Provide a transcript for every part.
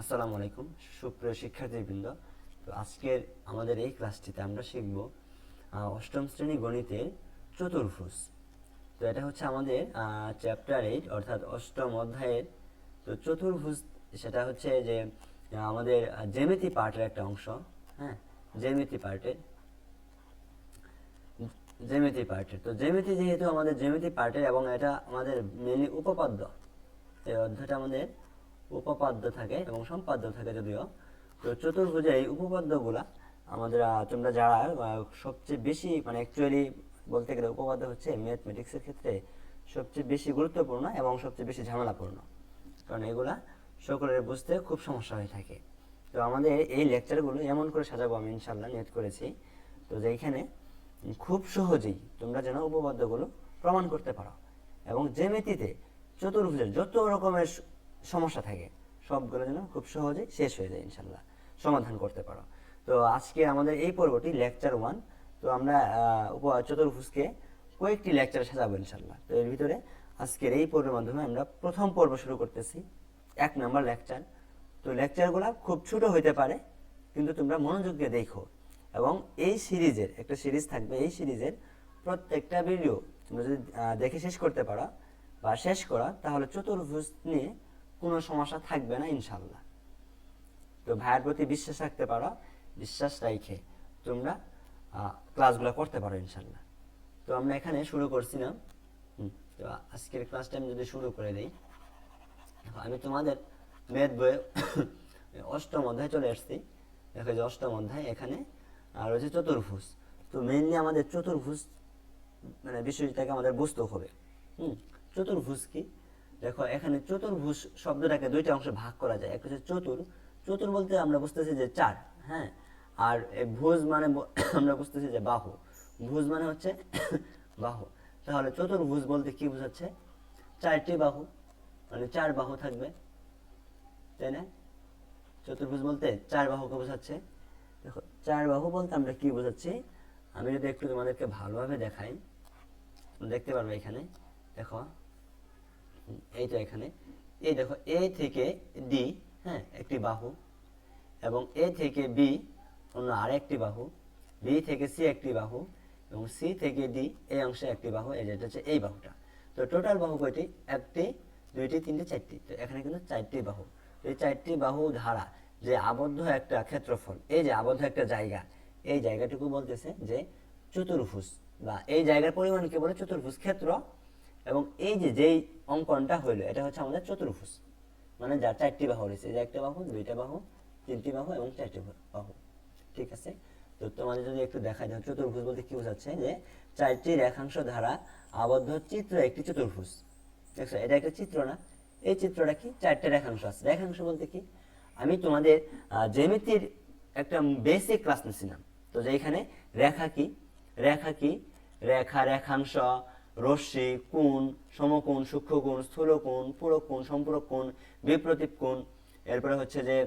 আসসালামু আলাইকুম সুপ্রিয় শিক্ষার্থীবৃন্দ। তো আজকের আমাদের এই ক্লাসটিতে আমরা শিখব অষ্টম শ্রেণী গণিতের চতুর্ভুজ। তো এটা হচ্ছে আমাদের চ্যাপ্টার 8 অর্থাৎ অষ্টম অধ্যায়ের তো চতুর্ভুজ। সেটা হচ্ছে যে আমাদের জ্যামিতি পার্টের একটা অংশ। হ্যাঁ, জ্যামিতি পার্টের তো জ্যামিতি যেহেতু আমাদের জ্যামিতি পার্টের এবং এটা আমাদের মেনলি উপপাদ্য, এই অধ্যায়টা আমাদের উপপাদ্য থাকে এবং সম্পাদ্য থাকে যদিও। তো চতুর্ভুজে এই উপপাদ্যগুলা আমাদের তোমরা যারা সবচেয়ে বেশি মানে অ্যাকচুয়ালি বলতে গেলে উপপাদ্য হচ্ছে ম্যাথমেটিক্সের ক্ষেত্রে সবচেয়ে বেশি গুরুত্বপূর্ণ এবং সবচেয়ে বেশি ঝামেলাপূর্ণ, কারণ এগুলা সকলের বুঝতে খুব সমস্যা হয়ে থাকে। তো আমাদের এই লেকচারগুলো এমন করে সাজাবো আমি ইনশাল্লাহ নিয়ত করেছি, তো যেখানে খুব সহজেই তোমরা যেন উপপাদ্যগুলো প্রমাণ করতে পারো এবং জ্যামিতিতে চতুর্ভুজের যত রকমের সমস্যা থাকে সবগুলো যেন খুব সহজেই শেষ হয়ে যায়, ইনশাল্লাহ সমাধান করতে পারো। তো আজকে আমাদের এই পর্বটি লেকচার 1। তো আমরা চতুর্ভুজকে কয়েকটি লেকচার সাজাবো ইনশাল্লাহ। তো এর ভিতরে আজকের এই পর্বের মাধ্যমে আমরা প্রথম পর্ব শুরু করতেছি, 1 নম্বর লেকচার। তো লেকচারগুলো খুব ছোট হইতে পারে, কিন্তু তোমরা মনোযোগ দিয়ে দেখো এবং এই সিরিজের একটা সিরিজ থাকবে, এই সিরিজের প্রত্যেকটা ভিডিও তোমরা যদি দেখে শেষ করতে পারো বা শেষ করা, তাহলে চতুর্ভুজ নিয়ে কোনো সমস্যা থাকবে না ইনশাল্লাহ। তো ভাইয়ের প্রতি বিশ্বাস রাখতে পারো, বিশ্বাস রাখে তোমরা ক্লাসগুলো করতে পারো ইনশাল্লাহ। তো আমরা এখানে শুরু করছিলাম। তো আজকের ক্লাসটা আমি যদি শুরু করে দিই, আমি তোমাদের ম্যাথ বইয়ে অষ্টম অধ্যায় চলে আসছি। দেখো যে অষ্টম অধ্যায় এখানে রয়েছে চতুর্ভুজ। তো মেইনলি আমাদের চতুর্ভুজ মানে বিষয়টাকে আমাদের বুঝতে হবে। চতুর্ভুজ কি? দেখো এখানে চতুর্ভুজ শব্দটাকে দুইটা অংশে ভাগ করা যায়। একটা হচ্ছে চতুর, চতুর বলতে আমরা বুঝতেছি যে 4, হ্যাঁ। আর ভুজ মানে আমরা বুঝতেছি যে বাহু, ভুজ মানে হচ্ছে বাহু। তাহলে চতুর্ভুজ বলতে কি বোঝাচ্ছে? 4টি বাহু, মানে 4 বাহু থাকবে, তাই না? চতুর্ভুজ বলতে 4 বাহুকে বোঝাচ্ছে। দেখো 4 বাহু বলতে আমরা কি বোঝাচ্ছি, আমি যদি একটু তোমাদেরকে ভালোভাবে দেখাই, দেখতে পারবে এখানে। দেখো এই তো এখানে, এই দেখো এ থেকে ডি, হ্যাঁ, একটি বাহু, এবং এ থেকে বি অন্য আরেকটি বাহু, বি থেকে সি একটি বাহু, এবং সি থেকে ডি এই অংশে একটি বাহু, এই যেটা হচ্ছে এই বাহুটা। তো টোটাল বাহু কয়টি? একটি, দুইটি, তিনটি, চারটি। তো এখানে কিন্তু 4টি বাহু। এই 4টি বাহু ধারা যে আবদ্ধ একটা ক্ষেত্রফল, এই যে আবদ্ধ একটা জায়গা, এই জায়গাটুকু বলতেছে যে চতুর্ভুজ, বা এই জায়গার পরিমাণকে বলে চতুর্ভুজ ক্ষেত্র। এবং এই যে যেই অঙ্কনটা হইলো এটা হচ্ছে আমাদের চতুর্ভুজ, মানে যার 4টি বাহু রয়েছে, যে একটা বাহু, দুইটা বাহু, তিনটি বাহু এবং 4টি বাহু। ঠিক আছে? তো তোমাদের যদি একটু দেখা যায় চতুর্ভুজ বলতে কি বোঝাচ্ছে, যে 4টি রেখাংশ দ্বারা আবদ্ধ চিত্র একটি চতুর্ভুজ। দেখছো এটা একটা চিত্র না? এই চিত্রটা কি? 4টে রেখাংশ আছে। রেখাংশ বলতে কি? আমি তোমাদের জ্যামিতির একটা বেসিক ক্লাস নিয়েছিলাম। তো যেখানে রেখা কি, রেখা কি, রেখা, রেখাংশ, রশ্মি, কোণ, সমকোণ, সূক্ষ্মকোণ, স্থূলকোণ, পুরকোণ, সম্পূরক কোণ, বিপ্রতীপ কোণ, এরপরে হচ্ছে যে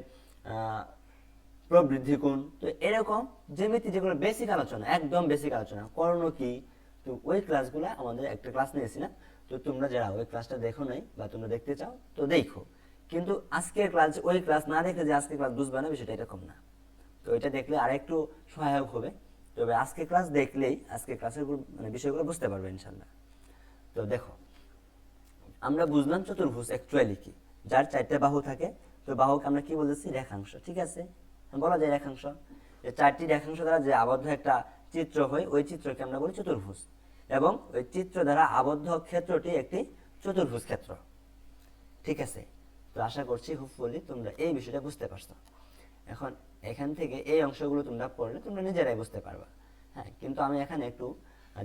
প্রবৃদ্ধি কোণ। তো এরকম জ্যামিতি যেগুলো বেসিক আলোচনা, একদম বেসিক আলোচনা, কর্ণ কি, তো ওই ক্লাসগুলো আমাদের একটা ক্লাস নিয়েছিলাম। তো তোমরা যারা ওই ক্লাসটা দেখো নাই বা তোমরা দেখতে চাও তো দেখো, কিন্তু আজকের ক্লাস ওই ক্লাস না দেখে যে আজকের ক্লাস বুঝবে না, বিষয়টা এরকম না। তো এটা দেখলে আরেকটু সহায়ক হবে। তবে আজকে ক্লাস দেখলেই আজকে ক্লাসের মানে বিষয়গুলো বুঝতে পারবে ইনশাল্লাহ। তো দেখো আমরা বুঝলাম চতুর্ভুজ অ্যাকচুয়ালি কি, যার 4টে বাহু থাকে। তো বাহুকে আমরা কি বলতেছি? রেখাংশ। ঠিক আছে, বলা যায় রেখাংশ। যে 4টি রেখাংশ দ্বারা যে আবদ্ধ একটা চিত্র হয়, ওই চিত্রকে আমরা বলি চতুর্ভুজ, এবং ওই চিত্র দ্বারা আবদ্ধ ক্ষেত্রটি একটি চতুর্ভুজ ক্ষেত্র। ঠিক আছে? তো আশা করছি হোপফুলি তোমরা এই বিষয়টা বুঝতে পারছো। এখন এখান থেকে এই অংশগুলো তোমরা পড়লে তোমরা নিজেরাই বুঝতে পারবা। হ্যাঁ, কিন্তু আমি এখানে একটু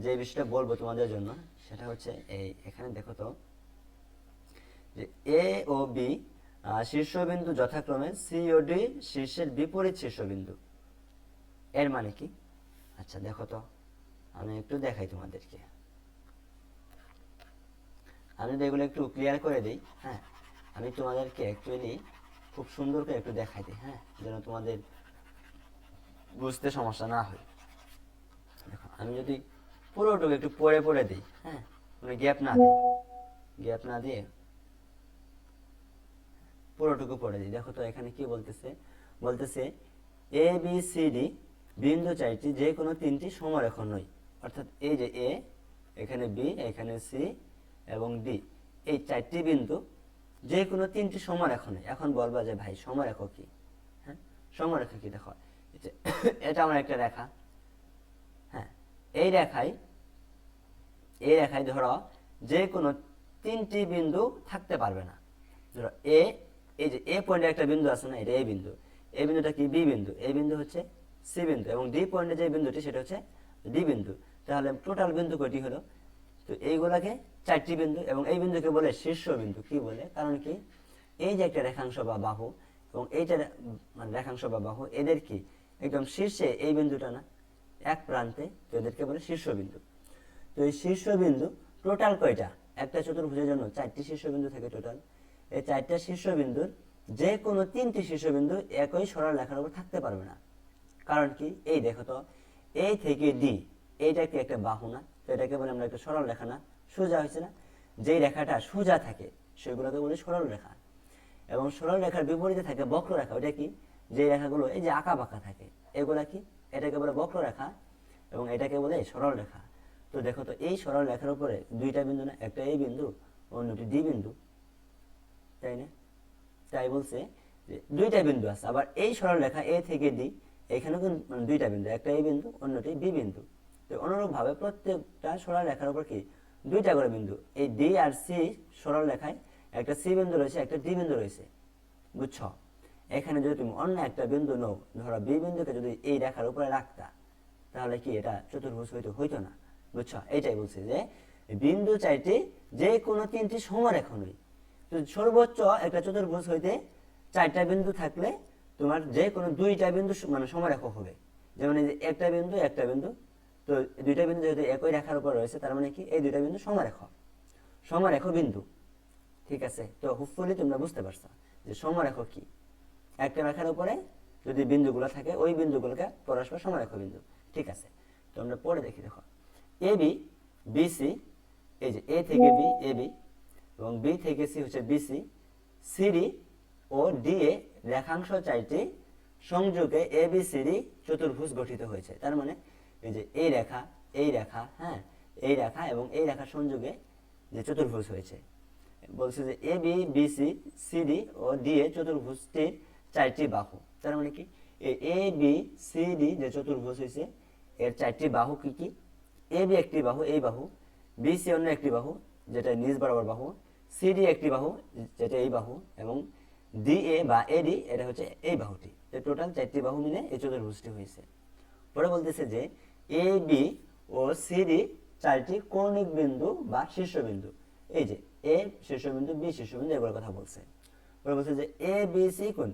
যে বিষয়টা বলবো তোমাদের জন্য, সেটা হচ্ছে এই এখানে দেখো তো, যে এ ও বি শীর্ষবিন্দু যথাক্রমে সি ও ডি শীর্ষের বিপরীত শীর্ষবিন্দু। এর মানে কি? আচ্ছা দেখো তো, আমি একটু দেখাই তোমাদেরকে। আমি যদি এগুলো একটু ক্লিয়ার করে দিই, হ্যাঁ, আমি তোমাদেরকে অ্যাকচুয়ালি খুব সুন্দর করে একটু দেখাই দিই, হ্যাঁ, যেন তোমাদের বুঝতে সমস্যা না হয়। দেখো আমি যদি পুরোটুকু একটু পড়ে পড়ে দিই, হ্যাঁ, মানে গ্যাপ না দিই, গ্যাপ না দিয়ে পুরোটুকু পড়ে দিই। দেখো তো এখানে কি বলতেছে, বলতেছে এ বি সি ডি বিন্দু চারটি যে কোনো তিনটি সমরেখ নয়। অর্থাৎ এই যে এ, এখানে বি, এখানে সি এবং ডি, এই চারটি বিন্দু যে কোনো তিনটি সমরেখ নয়। এখন বলবা যে ভাই সমরেখ কি? হ্যাঁ, সমরেখ কি? দেখো এটা আমার একটা রেখা। হ্যাঁ, এই রেখায় ধরো যে কোনো তিনটি বিন্দু থাকতে পারবে না। ধরো এ, এই যে এ পয়েন্টে একটা বিন্দু আছে না, এটা এ বিন্দু, এই বিন্দুটা কি? বি বিন্দু, এই বিন্দু হচ্ছে সি বিন্দু এবং ডি পয়েন্টে যে বিন্দুটি সেটা হচ্ছে ডি বিন্দু। তাহলে টোটাল বিন্দু কয়টি হলো? তো এইগুলাকে চারটি বিন্দু এবং এই বিন্দুকে বলে শীর্ষ বিন্দু। কি বলে? কারণ কি, এই যে একটা রেখাংশ বা বাহু এবং এইটা মানে রেখাংশ বা বাহু, এদের কি একদম শীর্ষে এই বিন্দুটা না, এক প্রান্তে, তো এদেরকে বলে শীর্ষবিন্দু। তো এই শীর্ষবিন্দু টোটাল কয়টা? একটা চতুর্ভুজের জন্য চারটি শীর্ষবিন্দু থাকে টোটাল। এই চারটা শীর্ষবিন্দুর যে কোনো তিনটি শীর্ষবিন্দু একই সরল রেখার উপর থাকতে পারবে না। কারণ কি, এই দেখো তো, এই থেকে ডি, এইটা কি একটা বাহু না? তো এটাকে বলে আমরা একটা সরল রেখা না, সোজা হয়েছে না? যেই রেখাটা সোজা থাকে সেগুলোকে বলে সরল রেখা। এবং সরল রেখার বিপরীতে থাকে বক্ররেখা। ওটা কি? যে রেখাগুলো এই যে আঁকা বাঁকা থাকে এগুলা কি? এটাকে বলে বক্ররেখা এবং এটাকে বলে সরল রেখা। তো দেখো তো, এই সরল রেখার উপরে দুইটা বিন্দু না, একটা এই বিন্দু, অন্যটি ডি বিন্দু, তাই না? তাই বলছে যে দুইটা বিন্দু আছে। আবার এই সরল রেখা এ থেকে ডি, এখানেও কিন্তু দুইটা বিন্দু, একটা এই বিন্দু, অন্যটি বি বিন্দু। তো অনুরূপভাবে প্রত্যেকটা সরল রেখার উপর কি দুইটা করে বিন্দু, এই ডি আর সি সরল রেখায় একটা সি বিন্দু রয়েছে, একটা ডি বিন্দু রয়েছে। বুঝছো? এখানে যদি তুমি অন্য একটা বিন্দু নাও, ধরো বি বিন্দুকে যদি এই রেখার উপরে রাখতা, তাহলে কি এটা চতুর্ভুজ হইতো না। বুঝছো? এইটাই বলছে যে বিন্দু চাইতে যে কোনো তিনটি সমরেখ নয়। তো সর্বোচ্চ একটা চতুর্ভুজ হইতে চারটা বিন্দু থাকলে তোমার যে কোনো দুইটা বিন্দু মানে সমরেখ হবে। যেমন এই যে একটা বিন্দু একটা বিন্দু, তো দুইটা বিন্দু যেহেতু একই রেখার উপর রয়েছে, তার মানে কি এই দুইটা বিন্দু সমরেখ বিন্দু। ঠিক আছে? তো হোপফুলি তোমরা বুঝতে পারছো যে সমরেখ কি। একটা রেখার উপরে যদি বিন্দুগুলো থাকে, ওই বিন্দুগুলোকে পরস্পর সমরেখ বিন্দু। ঠিক আছে? তো আমরা পরে দেখি। দেখো এ বি, বি সি, এই যে এ থেকে বি এ বি এবং বি থেকে সি হচ্ছে বিসি, সিডি ও ডি এ রেখাংশ চারটি সংযোগে এ বি সিডি চতুর্ভুজ গঠিত হয়েছে। তার মানে এই যে এই রেখা, হ্যাঁ, এই রেখা এবং এই রেখার সংযোগে যে চতুর্ভুজ হয়েছে, বলছে যে এ বি বিসি সিডি ও ডি এ চতুর্ভুজটির চারটি বাহু। তার মানে কি, এ বি সি ডি যে চতুর্ভুজ হয়েছে এর চারটি বাহু কি কি? এ বি একটি বাহু, এই বাহু, বিসি অন্য একটি বাহু যেটা নিজ বরাবর বাহু, সিডি একটি বাহু যেটা এই বাহু, এবং ডি এ বা এডি এটা হচ্ছে এই বাহুটি। টোটাল চারটি বাহু মিলে এই চতুর্ভুজটি হয়েছে। পরে বলতেছে যে এ বি ও সিডি চারটি কৌণিক বিন্দু বা শীর্ষবিন্দু। এই যে এ শীর্ষবিন্দু, বি শীর্ষবিন্দু, এগুলোর কথা বলছে। পরে বলছে যে এ বি সি কোণ,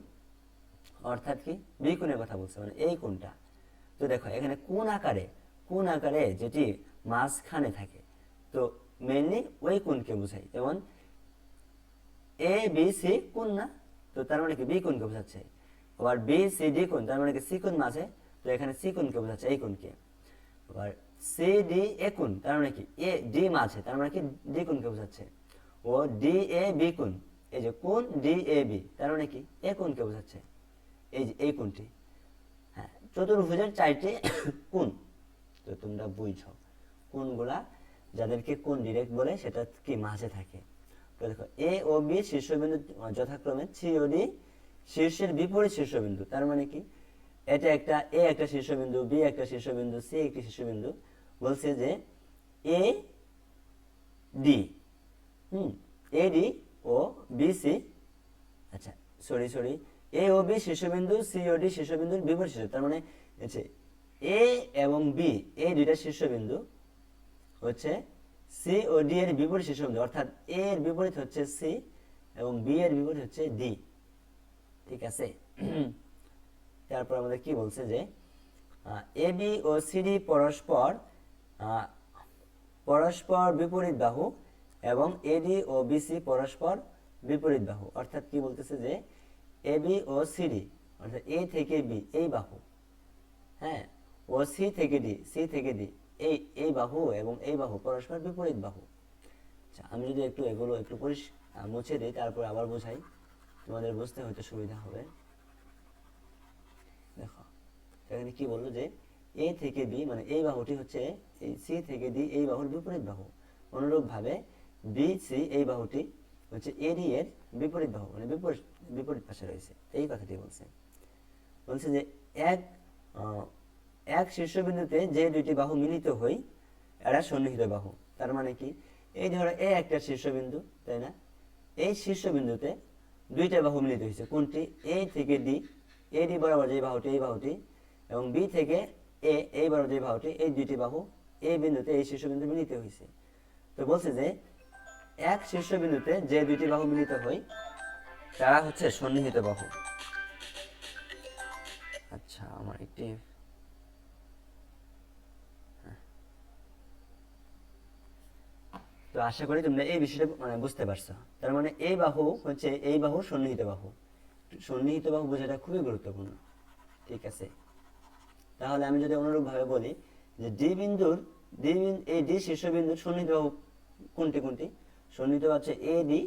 অর্থাৎ কি বি কোণের কথা বলছে, মানে এই কোণটা। তো দেখো এখানে কোণ আকারে যেটি মাঝখানে থাকে, তো মেইনলি ওই কোণকে বোঝায়। যেমন এ বি সি কোণ না, তো তার মানে কি বি কোণকে বোঝাচ্ছে। আবার বি সি ডি কোণ, তার মানে কি সি কোণ মাঝে, তো এখানে সি কোণকে বোঝাচ্ছে, এই কোণকে। আবার সি ডি এ কোণ, তার মানে কি এ ডি মাঝে, তার মানে কি ডি কোণকে বোঝাচ্ছে। ও ডি এ বি কোণ, এই যে কোণ ডি এ বি, তার মানে কি এ কোণকে বোঝাচ্ছে, এই যে এই কোণটি। হ্যাঁ, চতুর্ভুজের চারটি কোণ। তো তোমরা বুঝছো কোণগুলা যাদেরকে কোণ ডিরেক্ট বলে সেটা কি মাঝে থাকে। তো দেখো এ ও বি শীর্ষবিন্দু যথাক্রমে সি ও ডি শীর্ষের বিপরীত শীর্ষবিন্দু। তার মানে কি, এটা একটা এ একটা শীর্ষবিন্দু, বি একটা শীর্ষবিন্দু, সি একটি শীর্ষবিন্দু। বলছে যে এ ডি, এ ডি ও বি সি, আচ্ছা সরি, এ ও বি শীর্ষবিন্দু, সি ও ডি শীর্ষবিন্দুর বিপরীত শীর্ষ। তার মানে হচ্ছে এ এবং বি এই দুইটা শীর্ষবিন্দু হচ্ছে সি ও ডি এর বিপরীত শীর্ষবিন্দু। অর্থাৎ এ এর বিপরীত হচ্ছে সি এবং বি এর বিপরীত হচ্ছে ডি। ঠিক আছে? তারপর আমাদের কি বলছে যে এ বি ও সিডি পরস্পর বিপরীত বাহু এবং এডি ও বিসি পরস্পর বিপরীত বাহু। অর্থাৎ কি বলতেছে যে এ বি ও সিডি, অর্থাৎ এ থেকে বি এই বাহু, হ্যাঁ, ও সি থেকে ডি এই বাহু এবং এই বাহু পরস্পর বিপরীত বাহু। আচ্ছা, আমি যদি একটু এগুলো একটু মুছে দিই, তারপর আবার বোঝাই। তোমাদের বুঝতে হয়তো সুবিধা হবে। দেখো এখানে কি বললো যে এ থেকে বি মানে এই বাহুটি হচ্ছে এই সি থেকে ডি এই বাহুর বিপরীত বাহু, অনুরূপভাবে বি সি এই বাহুটি হচ্ছে এডি এর বিপরীত বাহু মানে বিপরীত পাশে রয়েছে, এই কথাটি বলছে। বলছে যে এক শীর্ষবিন্দুতে যে দুইটি বাহু মিলিত হই এরা সন্নিহিত বাহু। তার মানে কি, এই ধরো এ একটা শীর্ষবিন্দু, তাই না? এই শীর্ষবিন্দুতে দুইটা বাহু মিলিত হয়েছে, কোনটি? এ থেকে ডি, এডি বরাবর যে বাহুটি এই বাহুটি, এবং বি থেকে এ এই বরাবর যে বাহুটি, এই দুইটি বাহু এই বিন্দুতে এই শীর্ষবিন্দু মিলিত হয়েছে। তো বলছে যে এক শীর্ষবিন্দুতে যে দুইটি বাহু মিলিত হয় তারা হচ্ছে সন্নিহিত বাহু। আচ্ছা আমার একটি তো আশা করি তোমরা এই বিষয়টা মানে বুঝতে পারছো। তার মানে এই বাহু হচ্ছে এই বাহু সন্নিহিত বাহু, সন্নিহিত বাহু বোঝাটা খুবই গুরুত্বপূর্ণ। ঠিক আছে, তাহলে আমি যদি অনুরূপভাবে বলি যে ডি বিন্দুর এই ডি শীর্ষবিন্দুর সন্নিহিত বাহু কোনটি কোনটি? সন্নিহিত হচ্ছে এ ডি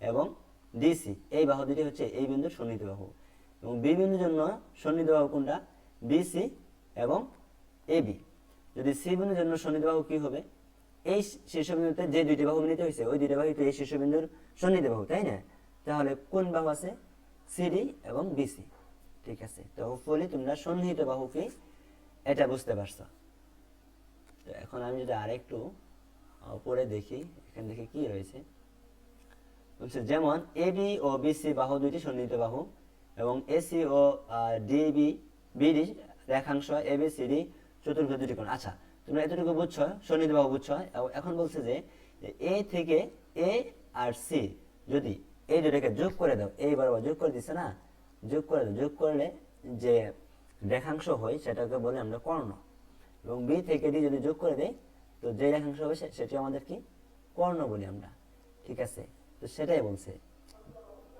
এবং ডিসি, এই বাহু দুটি হচ্ছে এই বিন্দুর সন্নিহিত বাহু। এবং বি বিন্দুর জন্য সন্নিহিত বাহু কোনটা? বিসি এবং এবি। যদি সি বিন্দুর জন্য সন্নিহিত বাহু কি হবে? এই শীর্ষবিন্দুতে যে দুইটি বাহু মিলিত হয়েছে ওই দুইটা বাহু তো এই শীর্ষবিন্দুর সন্নিহিত বাহু, তাই না? তাহলে কোন বাহু আছে? সিডি এবং বিসি। ঠিক আছে, তো হোপফুলি তোমরা সন্নিহিত বাহু কি এটা বুঝতে পারছো। তো এখন আমি যদি আরেকটু পরে দেখি, এখানে দেখি কি রয়েছে। যেমন এবি ও বিসি বাহু দুইটি সন্নিহিত বাহু, এবং এসি ও ডিবি বিডি রেখাংশ এবিসিডি চতুর্ভুজ দুটি কোণ। আচ্ছা তোমরা এতটুকু বুঝছো, সন্নিহিত বাহু বুঝছো। এখন বলছে যে এ থেকে এ আর সি যদি এই দুটোকে যোগ করে দাও, এই বরাবর যোগ করে দিচ্ছে না, যোগ করে দাও, যোগ করলে যে রেখাংশ হয় সেটাকে বলে আমরা কর্ণ। এবং বি থেকে ডি যদি যোগ করে দেই তো যে রেখাংশ হবে সেটি আমাদের কি কর্ণ বলি আমরা। ঠিক আছে, তো সেটাই বলছে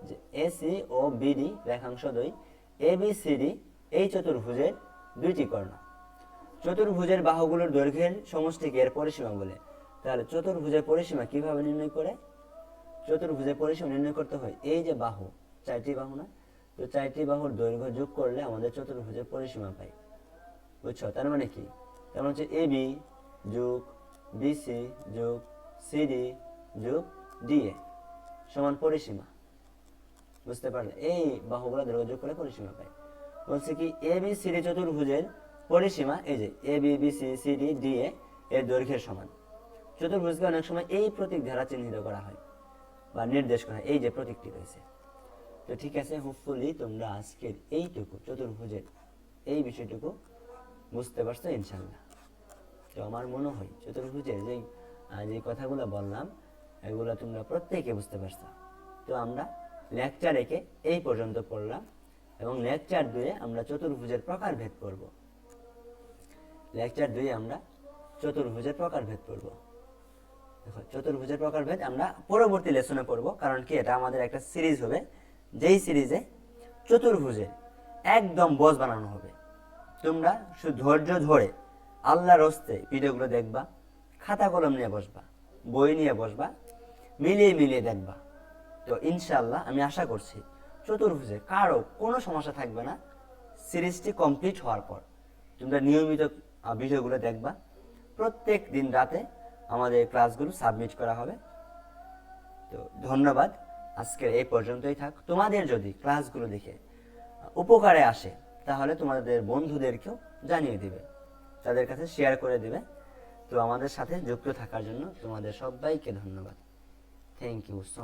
যে এসি ও বিডি রেখাংশ দুই, এবিসিডি এই চতুর্ভুজের দুইটি কর্ণ। চতুর্ভুজের বাহুগুলোর দৈর্ঘ্যের সমষ্টিকে এর পরিসীমা বলে। তাহলে চতুর্ভুজের পরিসীমা কিভাবে নির্ণয় করে? চতুর্ভুজের পরিসীমা নির্ণয় করতে হয় এই যে বাহু, চারটি বাহু না, তো চারটি বাহুর দৈর্ঘ্য যোগ করলে আমাদের চতুর্ভুজের পরিসীমা পাই। বুঝছো? তার মানে কি? তার মানে হচ্ছে এবি যোগ বিসি যোগ সিডি যোগ ডিএ সমান পরিসীমা। বুঝতে পারলে? এই বাহুগুলো দৈর্ঘ্য যোগ করে পরিসীমা পাই। বলছে কি এবিসিডি চতুর্ভুজের পরিসীমা এই যে এবি বিসি সিডি ডিএ এর দৈর্ঘ্যের সমান। চতুর্ভুজকে অনেক সময় এই প্রতীক দ্বারা চিহ্নিত করা হয় বা নির্দেশ করা হয়, এই যে প্রতীকটি রয়েছে। তো ঠিক আছে, হোপফুলি তোমরা আজকের এইটুকু চতুর্ভুজের এই বিষয়টুকু বুঝতে পারছো ইনশাআল্লাহ। তো আমার মনে হয় চতুর্ভুজের যে কথাগুলো বললাম এগুলো তোমরা প্রত্যেকে বুঝতে পারছো। তো আমরা লেকচার একে এই পর্যন্ত পড়লাম, এবং লেকচার 2 আমরা চতুর্ভুজের প্রকারভেদ পড়ব। লেকচার 2 আমরা চতুর্ভুজের প্রকারভেদ পড়ব। দেখো চতুর্ভুজের প্রকারভেদ আমরা পরবর্তী লেসনে পড়ব, কারণ কি এটা আমাদের একটা সিরিজ হবে, যেই সিরিজে চতুর্ভুজের একদম বস বানানো হবে। তোমরা শুধু ধৈর্য ধরে আল্লাহর হস্তে ভিডিওগুলো দেখবা, খাতা কলম নিয়ে বসবা, বই নিয়ে বসবা, মিলিয়ে মিলিয়ে দেখবা। তো ইনশাআল্লাহ আমি আশা করছি চতুর্ভুজে কারো কোনো সমস্যা থাকবে না সিরিজটি কমপ্লিট হওয়ার পর। তোমরা নিয়মিত ভিডিওগুলো দেখবা, প্রত্যেক দিন রাতে আমাদের ক্লাসগুলো সাবমিট করা হবে। তো ধন্যবাদ, আজকের এই পর্যন্তই থাক। তোমাদের যদি ক্লাসগুলো দেখে উপকারে আসে তাহলে তোমাদের বন্ধুদেরকেও জানিয়ে দিবে, তাদের কাছে শেয়ার করে দিবে। তো আমাদের সাথে যুক্ত থাকার জন্য তোমাদের সবাইকে ধন্যবাদ। Thank you so much.